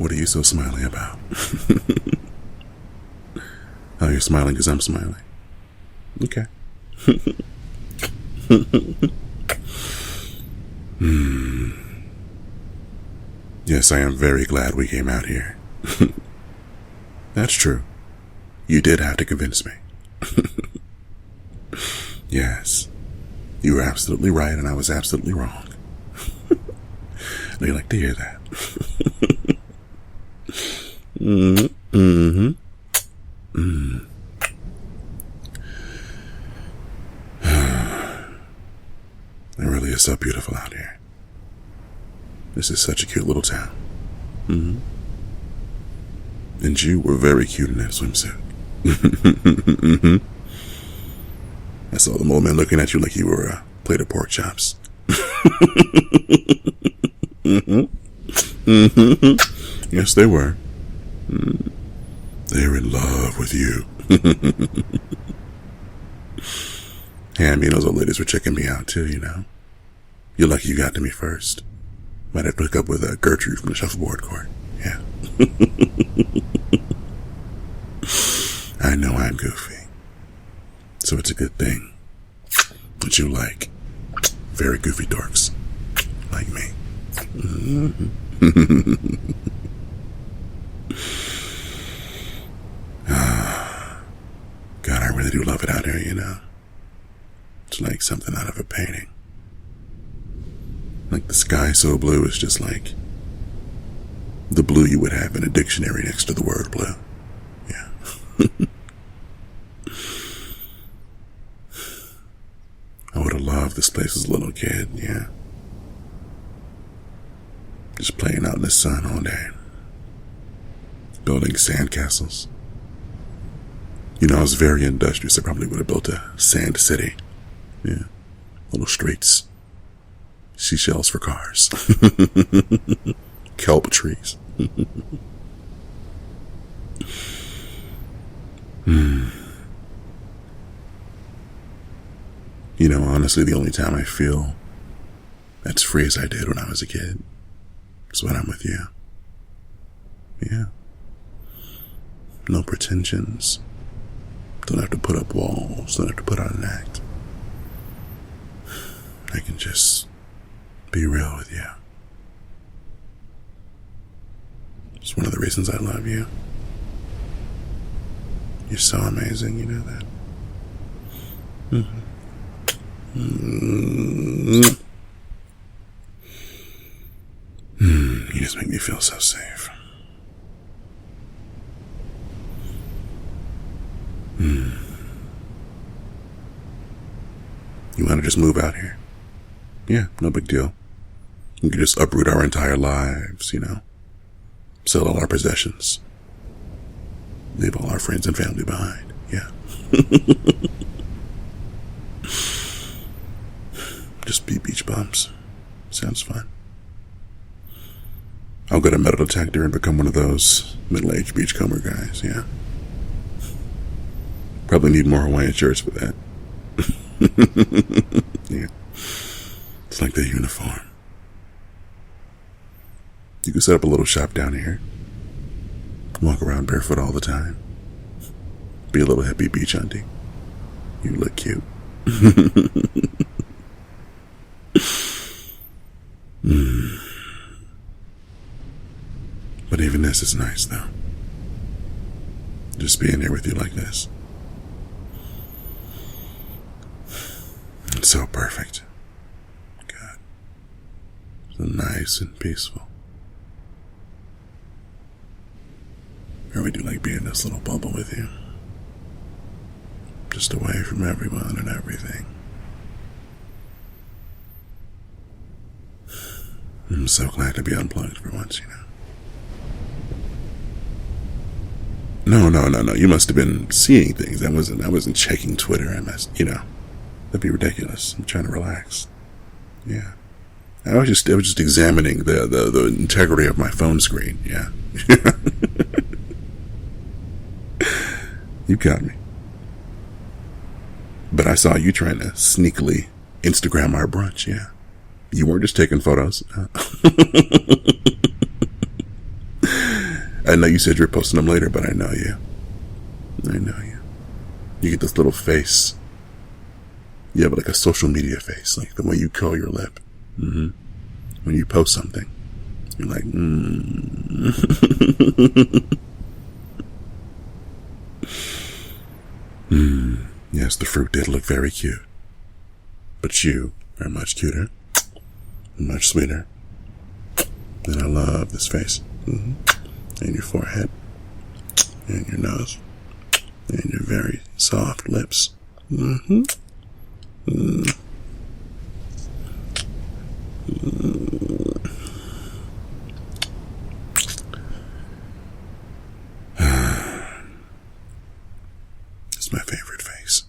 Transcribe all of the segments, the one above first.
What are you so smiling about? Oh, you're smiling because I'm smiling. Okay. Yes, I am very glad we came out here. That's true. You did have to convince me. Yes. You were absolutely right and I was absolutely wrong. Do you like to hear that? It really is so beautiful out here. This is such a cute little town. And you were very cute in that swimsuit. I saw the old man looking at you like you were a plate of pork chops. Yes, they were. They're in love with you. Hey, I mean, those old ladies were checking me out too, you know. You're lucky you got to me first. Might have to hook up with Gertrude from the shuffleboard court. Yeah. I know I'm goofy. So it's a good thing that you like very goofy dorks like me. God, I really do love it out here, you know. It's like something out of a painting. Like the sky so blue is just like the blue you would have in a dictionary next to the word blue. Yeah. I would have loved this place as a little kid, yeah. Just playing out in the sun all day. Building sandcastles. You know, I was very industrious. I probably would have built a sand city. Yeah. Little streets. Seashells for cars. Kelp trees. You know, honestly, the only time I feel that's free as I did when I was a kid is when I'm with you. Yeah. No pretensions. Don't have to put up walls. Don't have to put on an act. I can just be real with you. It's one of the reasons I love you. You're so amazing, you know that. You just make me feel so safe. You want to just move out here? Yeah, no big deal. We could just uproot our entire lives, you know. Sell all our possessions. Leave all our friends and family behind. Yeah. Just be beach bums. Sounds fun. I'll get a metal detector and become one of those middle-aged beachcomber guys, yeah. Probably need more Hawaiian shirts for that. Yeah. It's like the uniform. You can set up a little shop down here. Walk around barefoot all the time. Be a little hippie beach auntie. You look cute. But even this is nice, though. Just being here with you like this. It's so perfect. God. So nice and peaceful. I really do like being in this little bubble with you. Just away from everyone and everything. I'm so glad to be unplugged for once, you know. No. You must have been seeing things. I wasn't checking Twitter. You know, that'd be ridiculous. I'm trying to relax. Yeah. I was just examining the integrity of my phone screen. Yeah. You got me. But I saw you trying to sneakily Instagram our brunch, yeah. You weren't just taking photos. I know you said you're posting them later, but I know you. I know you. You get this little face. You have like a social media face, like the way you curl your lip. When you post something, you're like, Yes, the fruit did look very cute. But you are much cuter, much sweeter. And I love this face. And your forehead. And your nose. And your very soft lips. It's my favorite face.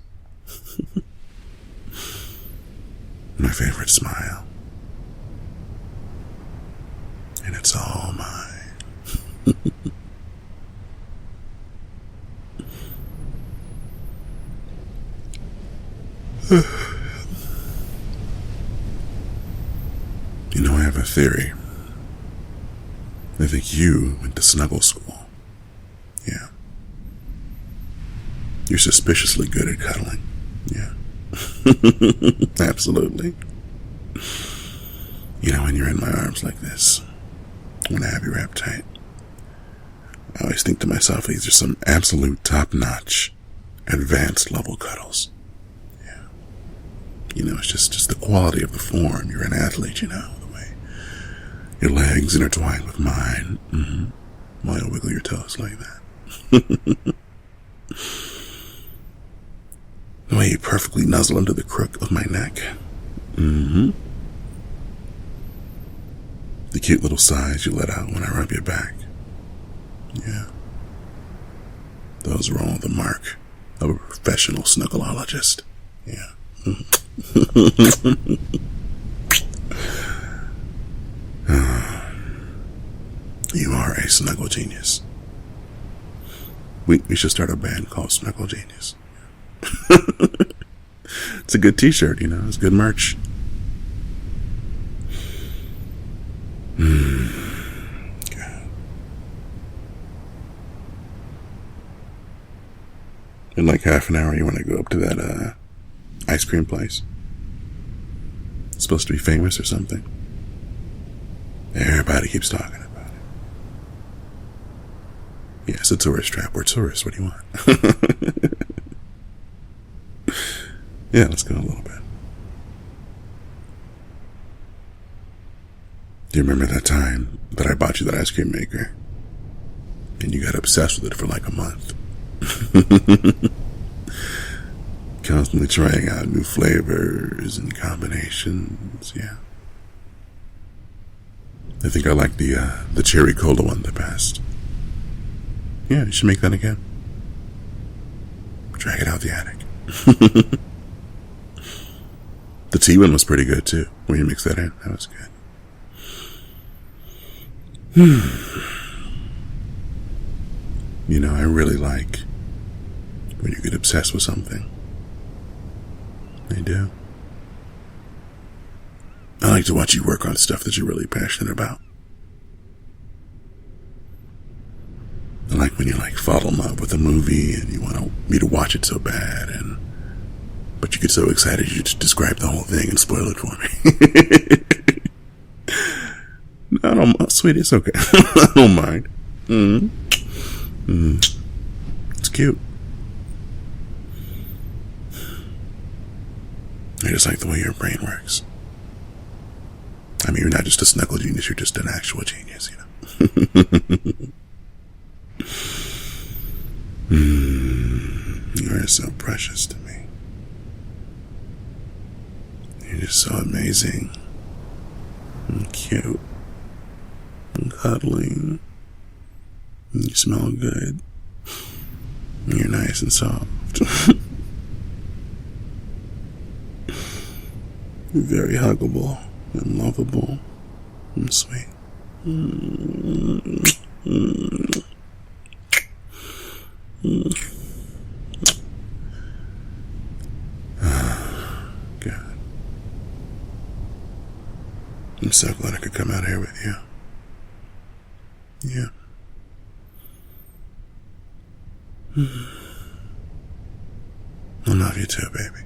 My favorite smile. And it's all mine. You know, I have a theory. I think you went to Snuggle school. Yeah. You're suspiciously good at cuddling. Yeah. Absolutely. You know, when you're in my arms like this, when I have you wrapped tight, I always think to myself, these are some absolute top-notch, advanced level cuddles. Yeah. You know, it's just the quality of the form. You're an athlete, you know, the way your legs intertwine with mine. While you wiggle your toes like that. The way you perfectly nuzzle under the crook of my neck. The cute little sighs you let out when I rub your back. Yeah. Those are all the mark of a professional snuggleologist. Yeah. You are a snuggle genius. We should start a band called Snuggle Genius. It's a good t-shirt, you know, it's good merch. God. In like half an hour, you want to go up to that ice cream place. It's supposed to be famous or something. Everybody keeps talking about it. Yeah, it's a tourist trap. We're tourists. What do you want? Yeah, let's go a little bit. Do you remember that time that I bought you that ice cream maker? And you got obsessed with it for like a month. Constantly trying out new flavors and combinations, yeah. I think I like the cherry cola one the best. Yeah, you should make that again. Drag it out the attic. The tea one was pretty good too, when you mix that in. That was good. You know, I really like when you get obsessed with something. I do. I like to watch you work on stuff that you're really passionate about. I like when you like fall in love with a movie and you want me to watch it so bad, but you get so excited you just describe the whole thing and spoil it for me. No, sweetie, it's okay. I don't mind. It's cute. I just like the way your brain works. I mean, you're not just a snuggle genius, you're just an actual genius, you know. You are so precious to me. You're just so amazing and cute and cuddling. And you smell good. And you're nice and soft. You're very huggable and lovable and sweet. God. I'm so glad I could come out here with you. Yeah. I love you too, baby.